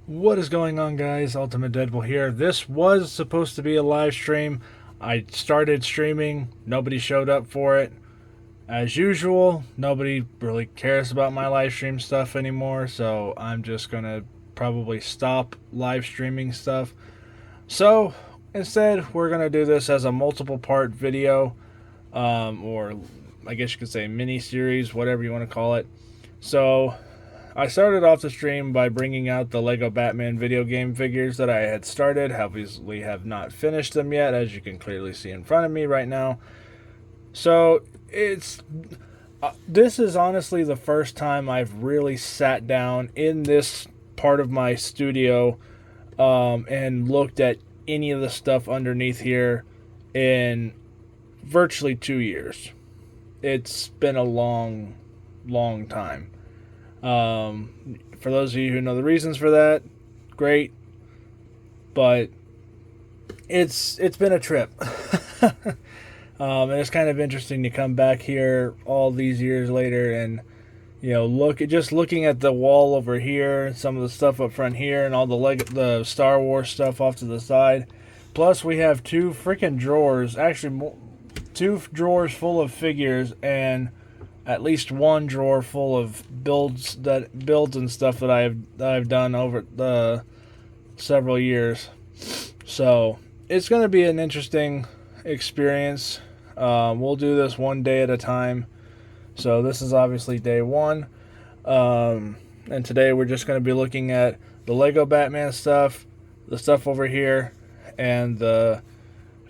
What is going on, guys? Ultimate Deadpool here. This was supposed to be a live stream. I started streaming, nobody showed up for it. As usual, nobody really cares about my live stream stuff anymore, so I'm just gonna probably stop live streaming stuff. So instead, we're gonna do this as a multiple part video, or I guess you could say mini series, whatever you want to call it. So I started off the stream by bringing out the Lego Batman video game figures that I had started. Obviously, have not finished them yet, as you can clearly see in front of me right now. So it's this is honestly the first time I've really sat down in this part of my studio and looked at any of the stuff underneath here in virtually 2 years. It's been a long, long time. For those of you who know the reasons for that, great. But it's been a trip. And it's kind of interesting to come back here all these years later and looking at the wall over here, some of the stuff up front here, and all the Star Wars stuff off to the side. Plus, we have two freaking drawers, actually two drawers full of figures, and at least one drawer full of builds and stuff that I've done over the several years. So it's going to be an interesting experience. We'll do this one day at a time. So this is obviously day one, and today we're just going to be looking at the Lego Batman stuff, the stuff over here, and the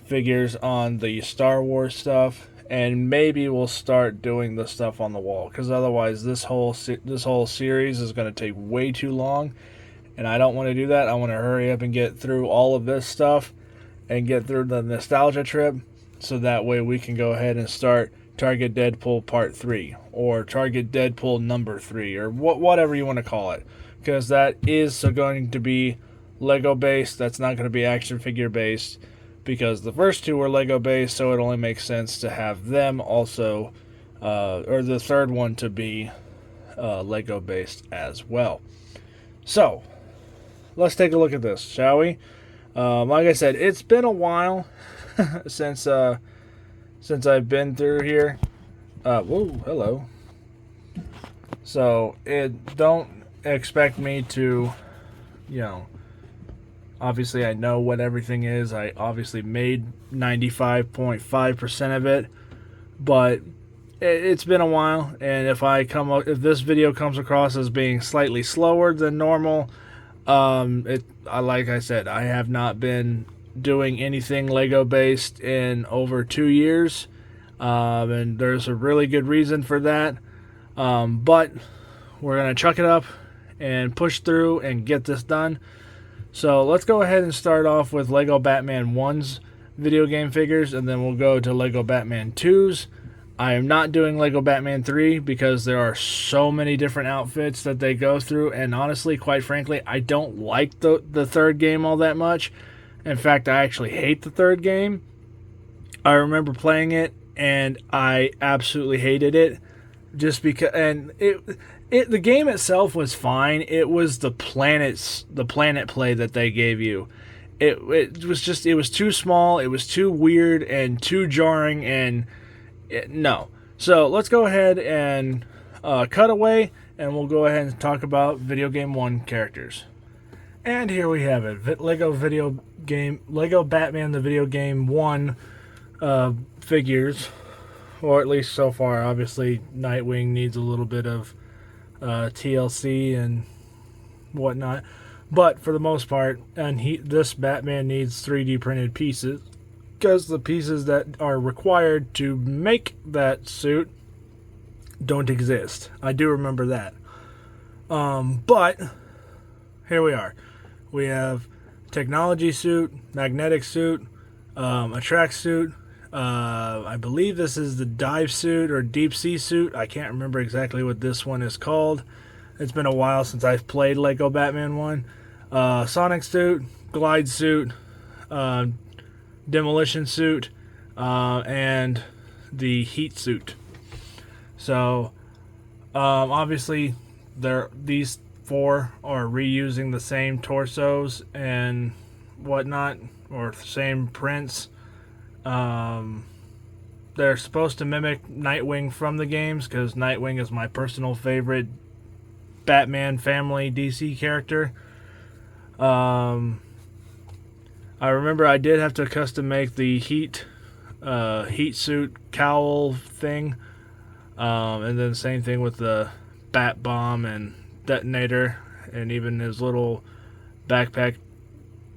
figures on the Star Wars stuff. And maybe we'll start doing the stuff on the wall, because otherwise this whole series is going to take way too long, and I don't want to do that. I want to hurry up and get through all of this stuff and get through the nostalgia trip, so that way we can go ahead and start Target Deadpool Part 3 or Target Deadpool number 3 or whatever you want to call it, because that is going to be Lego based. That's not going to be action figure based, because the first two were Lego based, so it only makes sense to have them also, or the third one to be Lego based as well. So, let's take a look at this, shall we? Like I said, it's been a while since I've been through here. Whoa, hello. So, don't expect me to, obviously, I know what everything is. I obviously made 95.5% of it, but it's been a while. And if this video comes across as being slightly slower than normal, like I said, I have not been doing anything Lego based in over 2 years, and there's a really good reason for that. But we're gonna chuck it up and push through and get this done. So let's go ahead and start off with Lego Batman 1's video game figures, and then we'll go to Lego Batman 2's. I am not doing Lego Batman 3 because there are so many different outfits that they go through, and honestly, quite frankly, I don't like the third game all that much. In fact, I actually hate the third game. I remember playing it, and I absolutely hated it, just because, and the game itself was fine. It was the planet play that they gave you. It was too small, it was too weird and too jarring, and no. So let's go ahead and cut away, and we'll go ahead and talk about Video Game 1 characters. And here we have it, Lego Batman the Video Game 1 figures, or at least so far. Obviously, Nightwing needs a little bit of TLC and whatnot, but for the most part, and this Batman needs 3D printed pieces, because the pieces that are required to make that suit don't exist. I do remember that. But here we are. We have technology suit, magnetic suit, a track suit. I believe this is the dive suit or deep sea suit. I can't remember exactly what this one is called. It's been a while since I've played Lego Batman 1. Sonic suit, glide suit, demolition suit, and the heat suit. So, obviously, these 4 are reusing the same torsos and whatnot, or same prints. They're supposed to mimic Nightwing from the games, because Nightwing is my personal favorite Batman family DC character. I remember I did have to custom make the heat suit cowl thing, and then same thing with the bat bomb and detonator, and even his little backpack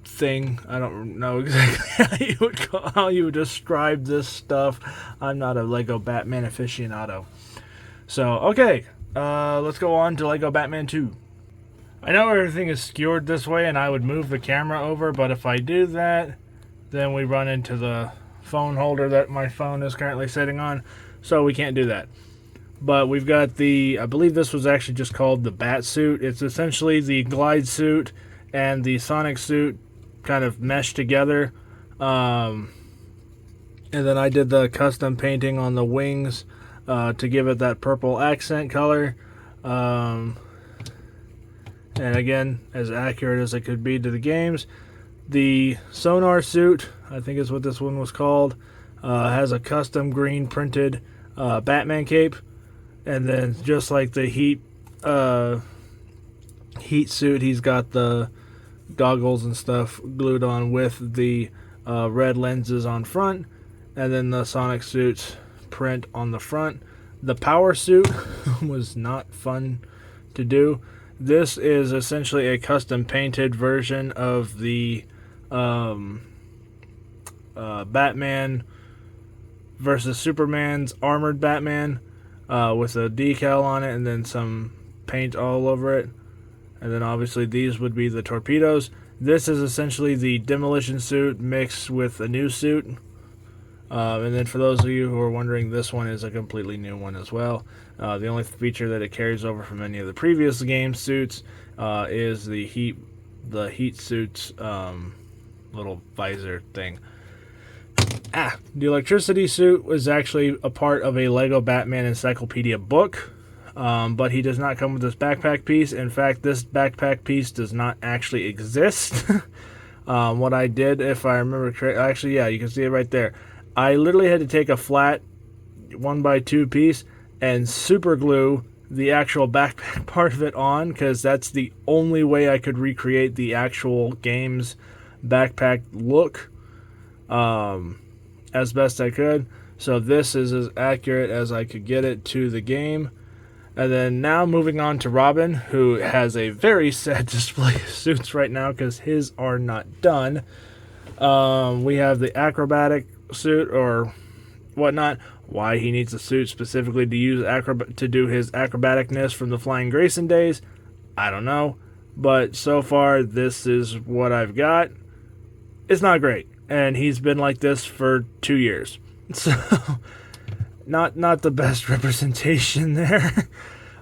thing. I don't know exactly how you would describe this stuff. I'm not a Lego Batman aficionado. So okay, let's go on to Lego Batman 2. I know everything is skewered this way and I would move the camera over, but if I do that, then we run into the phone holder that my phone is currently sitting on, so we can't do that. But we've got the, I believe this was actually just called the Bat Suit. It's essentially the Glide suit and the Sonic suit kind of meshed together. And then I did the custom painting on the wings to give it that purple accent color. And again, as accurate as it could be to the games. The Sonar suit, I think is what this one was called, has a custom green printed Batman cape. And then just like the heat suit, he's got the goggles and stuff glued on with the red lenses on front. And then the Sonic suit's print on the front. The Power suit was not fun to do. This is essentially a custom painted version of the Batman versus Superman's Armored Batman, with a decal on it and then some paint all over it. And then obviously these would be the torpedoes. This is essentially the demolition suit mixed with a new suit. And then for those of you who are wondering, this one is a completely new one as well. The only feature that it carries over from any of the previous game suits is the heat suit's little visor thing. The electricity suit was actually a part of a Lego Batman Encyclopedia book, but he does not come with this backpack piece. In fact, this backpack piece does not actually exist. What I did, if I remember correctly, actually, yeah, you can see it right there. I literally had to take a flat 1x2 piece and super glue the actual backpack part of it on, because that's the only way I could recreate the actual game's backpack look as best I could. So this is as accurate as I could get it to the game. And then now moving on to Robin, who has a very sad display of suits right now because his are not done. We have the acrobatic suit or whatnot. Why he needs a suit specifically to use to do his acrobaticness from the Flying Grayson days, I don't know. But so far, this is what I've got. It's not great, and he's been like this for 2 years, so not the best representation there.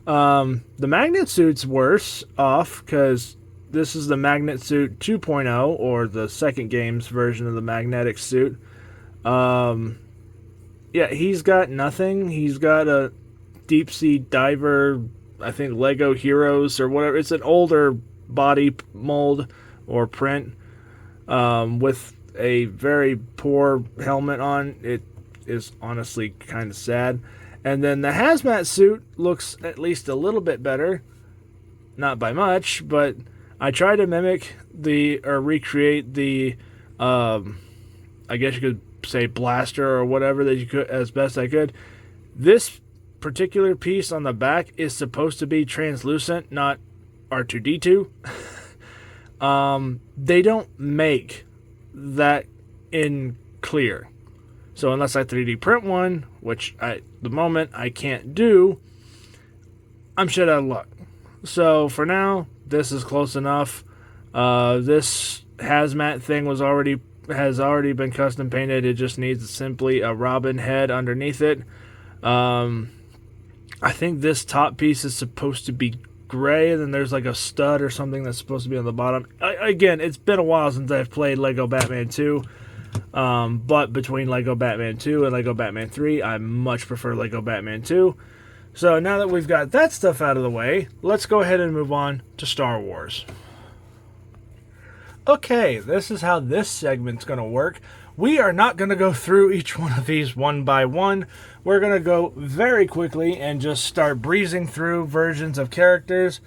The magnet suit's worse off because this is the Magnet Suit 2.0, or the second game's version of the magnetic suit. Yeah, he's got nothing. He's got a deep sea diver, I think Lego Heroes or whatever. It's an older body mold or print with a very poor helmet on. It is honestly kind of sad. And then the hazmat suit looks at least a little bit better. Not by much, but I try to mimic or recreate the, I guess you could say blaster or whatever that you could as best I could. This particular piece on the back is supposed to be translucent, not R2-D2. They don't make that in clear. So unless I 3D print one, which at the moment I can't do, I'm shit out of luck. So for now, this is close enough. This hazmat thing has already been custom painted. It just needs simply a Robin head underneath it. I think this top piece is supposed to be gray, and then there's like a stud or something that's supposed to be on the bottom. Again, it's been a while since I've played Lego Batman 2. But between Lego Batman 2 and Lego Batman 3, I much prefer Lego Batman 2. So now that we've got that stuff out of the way, let's go ahead and move on to Star Wars. Okay, this is how this segment's going to work. We are not going to go through each one of these one by one. We're going to go very quickly and just start breezing through versions of characters,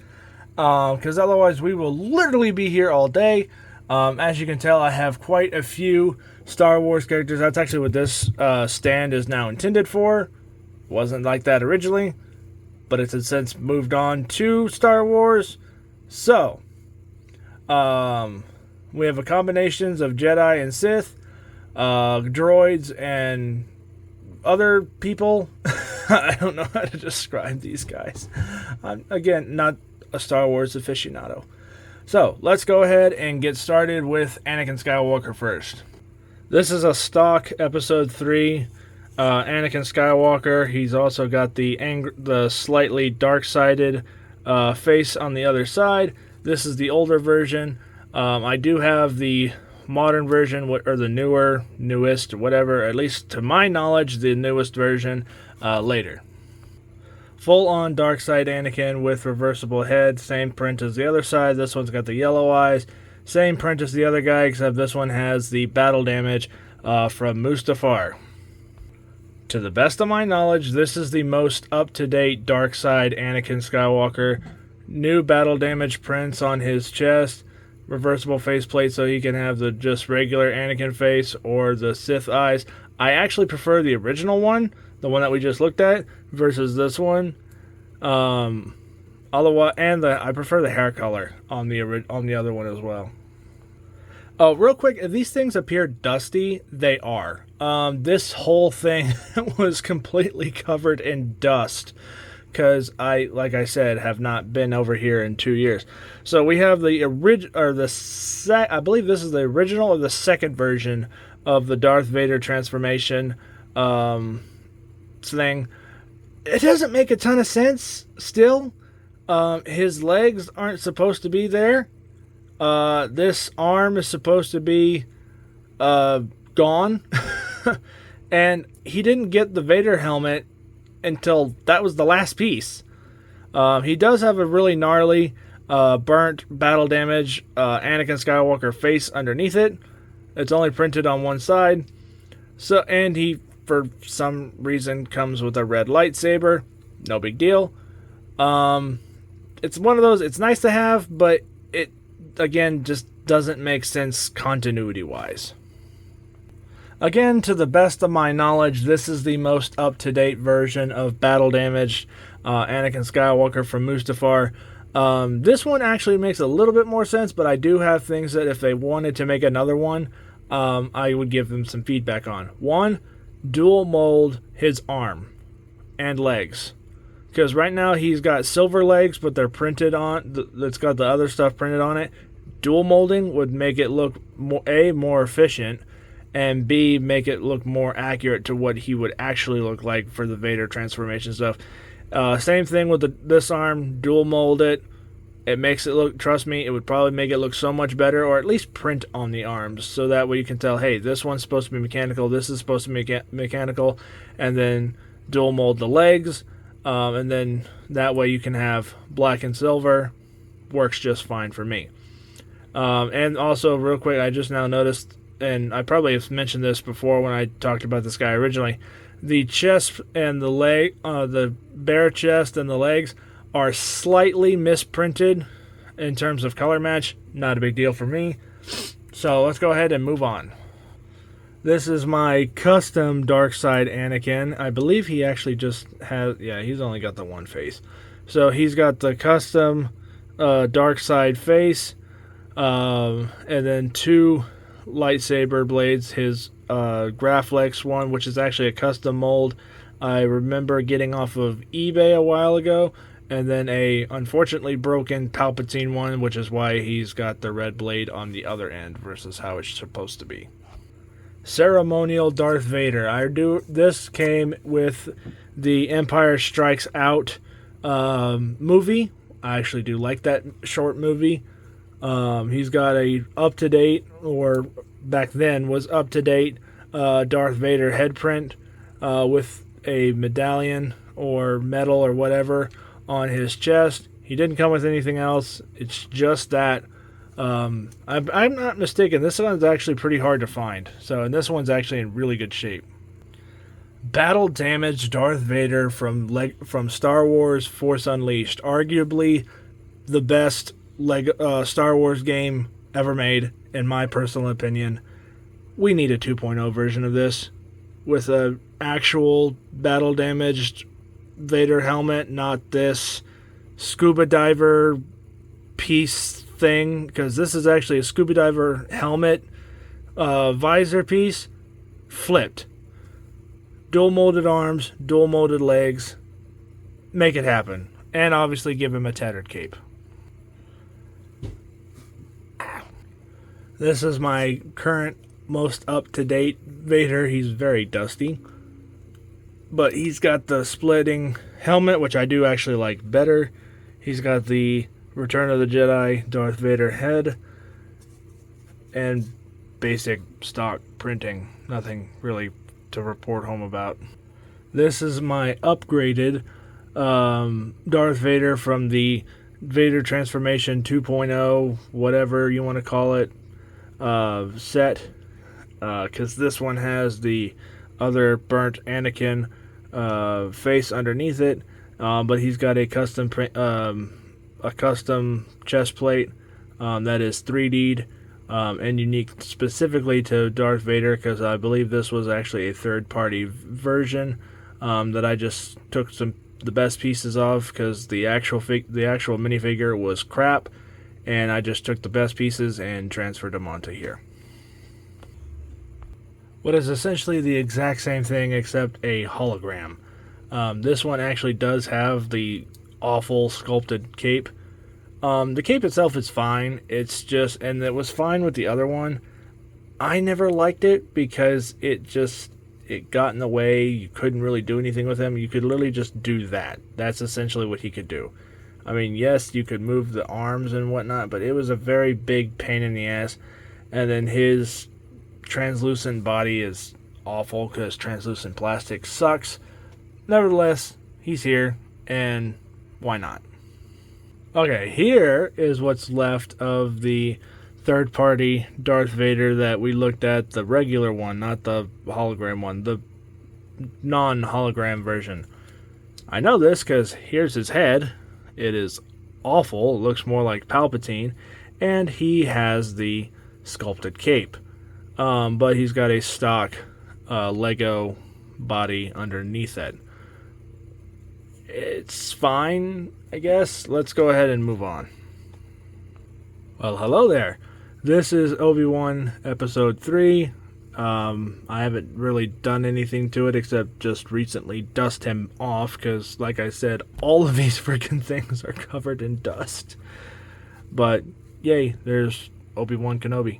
because otherwise we will literally be here all day. As you can tell, I have quite a few Star Wars characters. That's actually what this stand is now intended for. Wasn't like that originally, but it's since moved on to Star Wars. So, we have a combinations of Jedi and Sith, droids and other people. I don't know how to describe these guys. I'm, again, not a Star Wars aficionado. So, let's go ahead and get started with Anakin Skywalker first. This is a stock Episode 3 Anakin Skywalker. He's also got the slightly dark-sided face on the other side. This is the older version. I do have the modern version, or the newest, whatever, at least to my knowledge, the newest version later. Full-on dark side Anakin with reversible head, same print as the other side. This one's got the yellow eyes, same print as the other guy, except this one has the battle damage from Mustafar. To the best of my knowledge, this is the most up-to-date dark side Anakin Skywalker. New battle damage prints on his chest, reversible faceplate so he can have the just regular Anakin face or the Sith eyes. I actually prefer the original one, the one that we just looked at, versus this one. Otherwise, I prefer the hair color on the other one as well. Oh, real quick, if these things appear dusty, they are. This whole thing was completely covered in dust because like I said, have not been over here in 2 years. So we have I believe this is the original or the second version of the Darth Vader transformation thing. It doesn't make a ton of sense still. His legs aren't supposed to be there. This arm is supposed to be gone. And he didn't get the Vader helmet until that was the last piece. He does have a really gnarly burnt battle damage Anakin Skywalker face underneath it. It's only printed on one side. So, and he, for some reason, comes with a red lightsaber. No big deal. It's one of those, it's nice to have, but it, again, just doesn't make sense continuity-wise. Again, to the best of my knowledge, this is the most up-to-date version of battle damage Anakin Skywalker from Mustafar. This one actually makes a little bit more sense, but I do have things that if they wanted to make another one, I would give them some feedback on. One, dual mold his arm and legs. Because right now he's got silver legs, but they're printed on, that's got the other stuff printed on it. Dual molding would make it look, more efficient, and B, make it look more accurate to what he would actually look like for the Vader transformation stuff. Same thing with this arm, dual mold it. It makes it look, trust me, it would probably make it look so much better, or at least print on the arms, so that way you can tell, hey, this one's supposed to be mechanical, this is supposed to be mechanical, and then dual mold the legs, and then that way you can have black and silver. Works just fine for me. And also, real quick, I just now noticed, and I probably have mentioned this before when I talked about this guy originally, the chest and the leg, the bare chest and the legs are slightly misprinted in terms of color match. Not a big deal for me. So let's go ahead and move on. This is my custom dark side Anakin. I believe he actually just has, yeah, he's only got the one face. So he's got the custom dark side face, and then two lightsaber blades, his Graflex one, which is actually a custom mold I remember getting off of eBay a while ago, and then a unfortunately broken Palpatine one, which is why he's got the red blade on the other end versus how it's supposed to be. Ceremonial Darth Vader. This came with the Empire Strikes Out movie. I actually do like that short movie. He's got a up-to-date, or back then was up-to-date, Darth Vader head print with a medallion or metal or whatever on his chest. He didn't come with anything else. It's just that. I'm not mistaken. This one's actually pretty hard to find. And this one's actually in really good shape. Battle damaged Darth Vader from Star Wars Force Unleashed. Arguably the best Star Wars game ever made, in my personal opinion. We need a 2.0 version of this with a actual battle damaged Vader helmet, not this scuba diver piece thing, because this is actually a scuba diver helmet visor piece flipped. Dual molded arms, dual molded legs. Make it happen. And obviously give him a tattered cape. This is my current most up-to-date Vader. He's very dusty. But he's got the splitting helmet, which I do actually like better. He's got the Return of the Jedi Darth Vader head. And basic stock printing. Nothing really to report home about. This is my upgraded Darth Vader from the Vader Transformation 2.0, whatever you want to call it, set. Because this one has the other burnt Anakin face underneath it, but he's got a custom chest plate that is 3D'd. And unique specifically to Darth Vader, because I believe this was actually a third-party version that I just took the best pieces of, because the actual minifigure was crap, and I just took the best pieces and transferred them onto here. What is essentially the exact same thing except a hologram. This one actually does have the awful sculpted cape. The cape itself is fine. It's just, and it was fine with the other one. I never liked it because it got in the way. You couldn't really do anything with him. You could literally just do that. That's essentially what he could do. I mean, yes, you could move the arms and whatnot, but it was a very big pain in the ass. And then his translucent body is awful because translucent plastic sucks. Nevertheless, he's here, and why not? Okay, here is what's left of the third-party Darth Vader that we looked at, the regular one, not the hologram one, the non-hologram version. I know this because here's his head. It is awful. It looks more like Palpatine, and he has the sculpted cape. But he's got a stock Lego body underneath it. It's fine, I guess. Let's go ahead and move on. Well, hello there. This is Obi-Wan Episode 3. I haven't really done anything to it except just recently dust him off, because, like I said, all of these freaking things are covered in dust. But, yay, there's Obi-Wan Kenobi.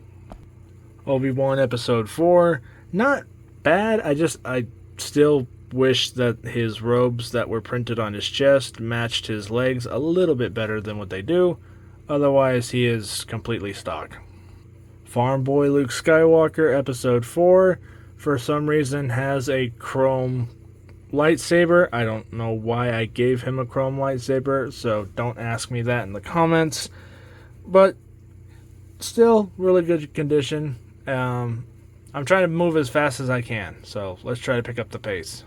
Obi-Wan Episode 4. Not bad. I still wish that his robes that were printed on his chest matched his legs a little bit better than what they do. Otherwise, he is completely stock. Farm Boy Luke Skywalker Episode 4, for some reason, has a chrome lightsaber. I don't know why I gave him a chrome lightsaber, so don't ask me that in the comments. But still, really good condition. I'm trying to move as fast as I can, so let's try to pick up the pace.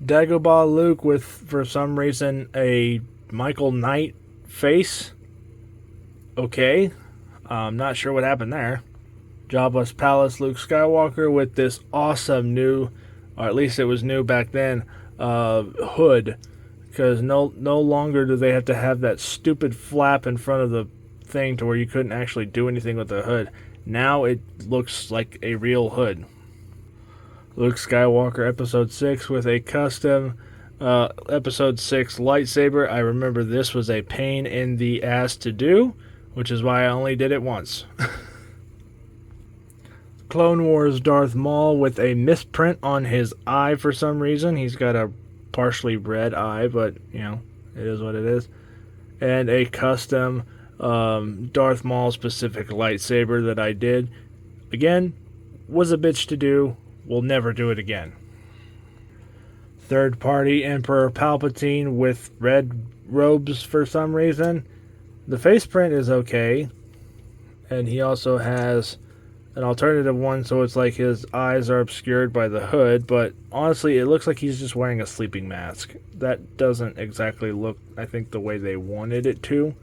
Dagobah Luke with, for some reason, a Michael Knight face. Okay. I'm not sure what happened there. Jabba's Palace Luke Skywalker with this awesome new, or at least it was new back then, hood. Because no longer do they have to have that stupid flap in front of the thing to where you couldn't actually do anything with the hood. Now it looks like a real hood. Luke Skywalker Episode 6 with a custom Episode 6 lightsaber. I remember this was a pain in the ass to do, which is why I only did it once. Clone Wars Darth Maul with a misprint on his eye for some reason. He's got a partially red eye, but, you know, it is what it is. And a custom Darth Maul specific lightsaber that I did. Again, was a bitch to do. We'll never do it again. third-party Emperor Palpatine with red robes for some reason. The face print is okay, and he also has an alternative one, so it's like his eyes are obscured by the hood, but honestly, it looks like he's just wearing a sleeping mask. That doesn't exactly look, I think, the way they wanted it to.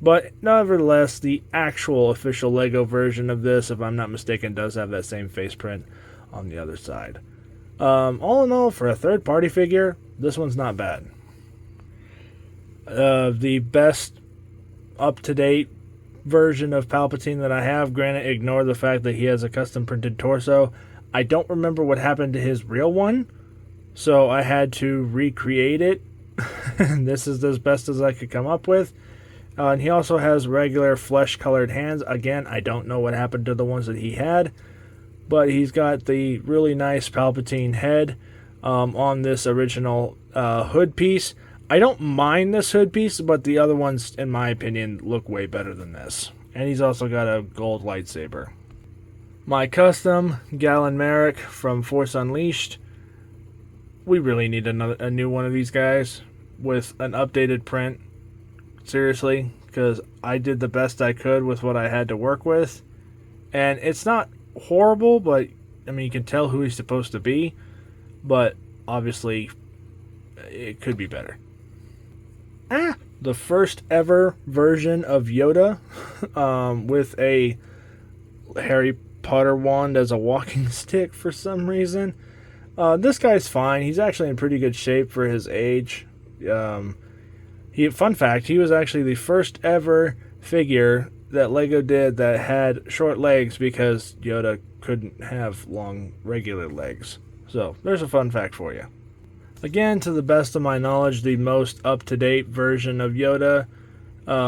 But nevertheless, the actual official LEGO version of this, if I'm not mistaken, does have that same face print on the other side. All in all, for a third-party figure, this one's not bad. The best up-to-date version of Palpatine that I have, granted, ignore the fact that he has a custom-printed torso. I don't remember what happened to his real one, so I had to recreate it. This is as best as I could come up with. And he also has regular flesh-colored hands. Again, I don't know what happened to the ones that he had, but he's got the really nice Palpatine head on this original hood piece. I don't mind this hood piece, but the other ones, in my opinion, look way better than this. And he's also got a gold lightsaber. My custom, Galen Marek from Force Unleashed. We really need a new one of these guys with an updated print. Seriously, because I did the best I could with what I had to work with. And it's not horrible, but, I mean, you can tell who he's supposed to be. But, obviously, it could be better. The first ever version of Yoda with a Harry Potter wand as a walking stick for some reason. This guy's fine. He's actually in pretty good shape for his age. Fun fact, he was actually the first ever figure that LEGO did that had short legs because Yoda couldn't have long regular legs. So, there's a fun fact for you. Again, to the best of my knowledge, the most up-to-date version of Yoda,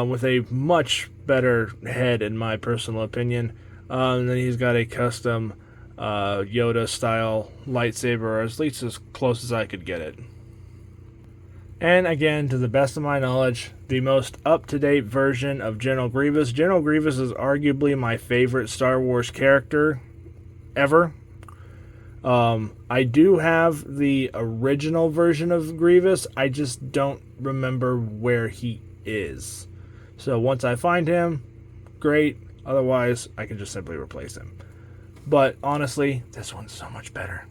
with a much better head, in my personal opinion. And then he's got a custom Yoda-style lightsaber, or at least as close as I could get it. And again, to the best of my knowledge, the most up-to-date version of General Grievous. General Grievous is arguably my favorite Star Wars character ever. I do have the original version of Grievous. I just don't remember where he is. So once I find him, great. Otherwise, I can just simply replace him. But honestly, this one's so much better.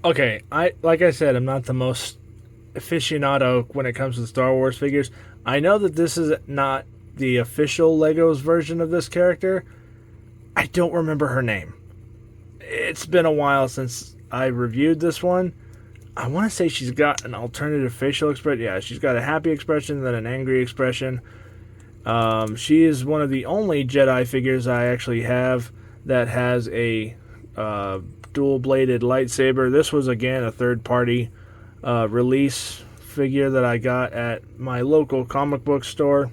Okay, like I said, I'm not the most aficionado when it comes to Star Wars figures. I know that this is not the official Legos version of this character. I don't remember her name. It's been a while since I reviewed this one. I want to say she's got an alternative facial expression. Yeah, she's got a happy expression, then an angry expression. She is one of the only Jedi figures I actually have that has a dual-bladed lightsaber. This was, again, a third-party release figure that I got at my local comic book store.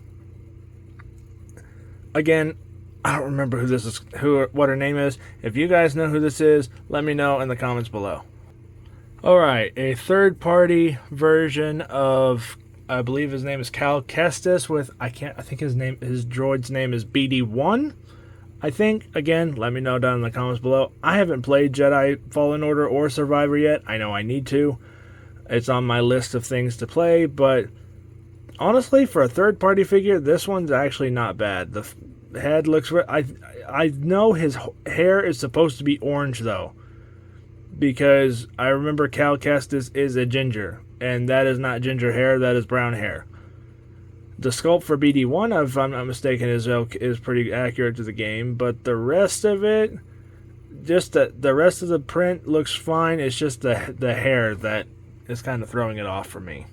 Again, I don't remember what her name is. If you guys know who this is, let me know in the comments below. Alright, a third-party version of, I believe his name is Cal Kestis with, I think his droid's name is BD-1. I think, again, let me know down in the comments below. I haven't played Jedi Fallen Order or Survivor yet. I know I need to. It's on my list of things to play, but honestly, for a third-party figure, this one's actually not bad. The head looks... I know his hair is supposed to be orange, though, because I remember Cal Kestis is a ginger, and that is not ginger hair, that is brown hair. The sculpt for BD-1, if I'm not mistaken, is pretty accurate to the game, but the rest of it, just the rest of the print looks fine. It's just the hair that is kind of throwing it off for me.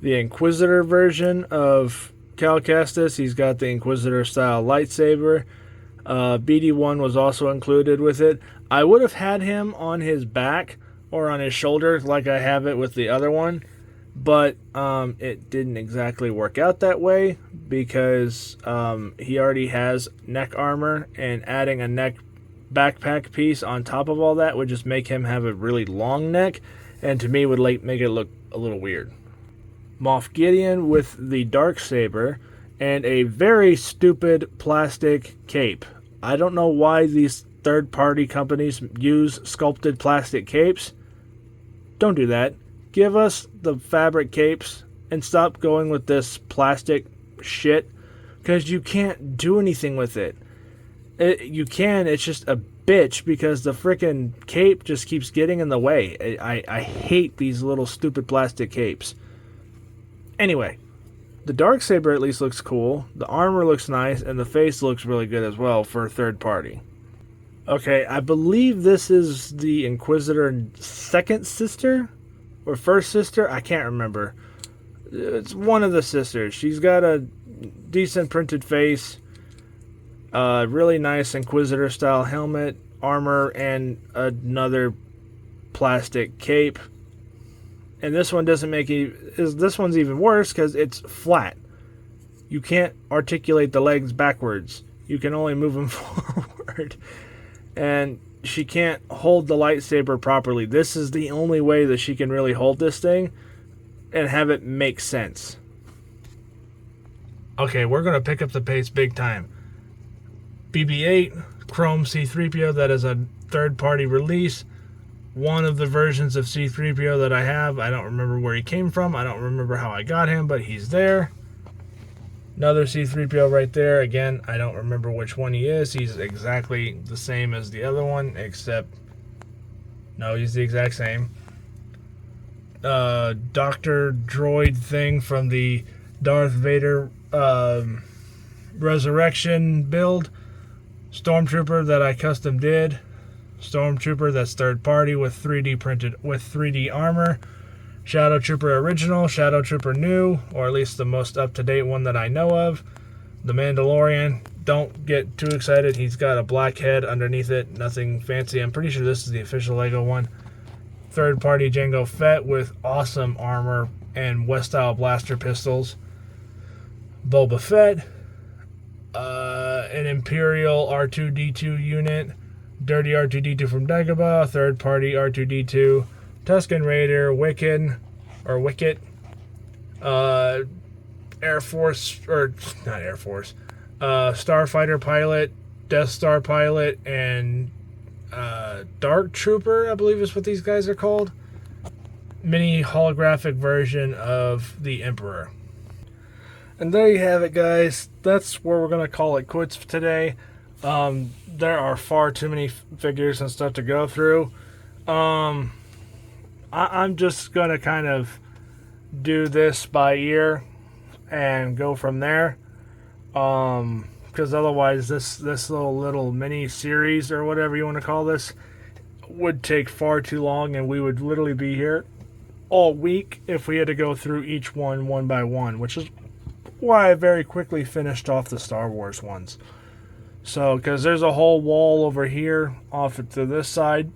The Inquisitor version of Cal Kestis, he's got the Inquisitor style lightsaber. BD-1 was also included with it. I would have had him on his back or on his shoulder like I have it with the other one, but it didn't exactly work out that way because he already has neck armor, and adding a neck backpack piece on top of all that would just make him have a really long neck, and to me would make it look a little weird. Moff Gideon with the Darksaber and a very stupid plastic cape. I don't know why these third-party companies use sculpted plastic capes. Don't do that. Give us the fabric capes and stop going with this plastic shit, because you can't do anything with it. You can, it's just a bitch because the freaking cape just keeps getting in the way. I hate these little stupid plastic capes. Anyway, the Darksaber at least looks cool, the armor looks nice, and the face looks really good as well for a third party. Okay, I believe this is the Inquisitor second sister? Or first sister? I can't remember. It's one of the sisters. She's got a decent printed face, really nice Inquisitor style helmet, armor, and another plastic cape. And this one doesn't make this one's even worse because it's flat. You can't articulate the legs backwards. You can only move them forward. And she can't hold the lightsaber properly. This is the only way that she can really hold this thing and have it make sense. Okay, we're going to pick up the pace big time. BB-8, Chrome C-3PO, that is a third-party release. One of the versions of C-3PO that I have, I don't remember where he came from. I don't remember how I got him, but he's there. Another C-3PO right there. Again, I don't remember which one he is. He's exactly the same as the other one, except... no, he's the exact same. Doctor Droid thing from the Darth Vader Resurrection build. Stormtrooper that I custom did. Stormtrooper that's third party with 3D printed, with 3D armor. Shadow Trooper original, Shadow Trooper new, or at least the most up-to-date one that I know of. The Mandalorian, don't get too excited. He's got a black head underneath it, nothing fancy. I'm pretty sure this is the official LEGO one. Third-party Jango Fett with awesome armor and West-style blaster pistols. Boba Fett, an Imperial R2-D2 unit. Dirty R2-D2 from Dagobah, third-party R2-D2. Tusken Raider, Wicket, Air Force, or not Air Force, Starfighter pilot, Death Star pilot, and Dark Trooper, I believe is what these guys are called. Mini holographic version of the Emperor. And there you have it, guys. That's where we're going to call it quits for today. There are far too many figures and stuff to go through. I'm just going to kind of do this by ear and go from there. Because otherwise this little mini series or whatever you want to call this would take far too long, and we would literally be here all week if we had to go through each one by one, which is why I very quickly finished off the Star Wars ones. So, because there's a whole wall over here off to this side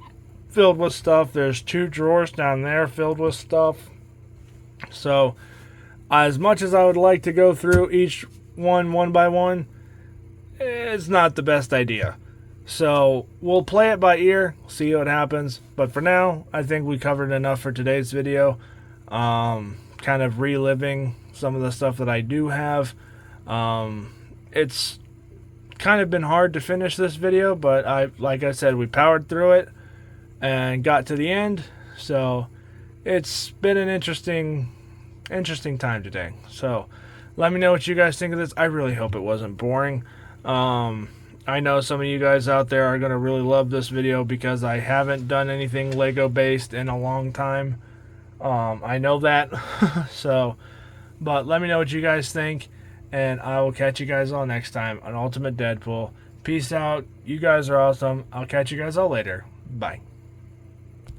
filled with stuff. There's 2 drawers down there filled with stuff. So, as much as I would like to go through each one by one, it's not the best idea. So, we'll play it by ear, see what happens. But for now, I think we covered enough for today's video. Kind of reliving some of the stuff that I do have. It's kind of been hard to finish this video, but like I said, we powered through it and got to the end. So it's been an interesting time today. So let me know what you guys think of this. I really hope it wasn't boring. I know some of you guys out there are going to really love this video because I haven't done anything Lego based in a long time. I know that. So, but let me know what you guys think, and I will catch you guys all next time on Ultimate Deadpool. Peace out. You guys are awesome. I'll catch you guys all later. Bye.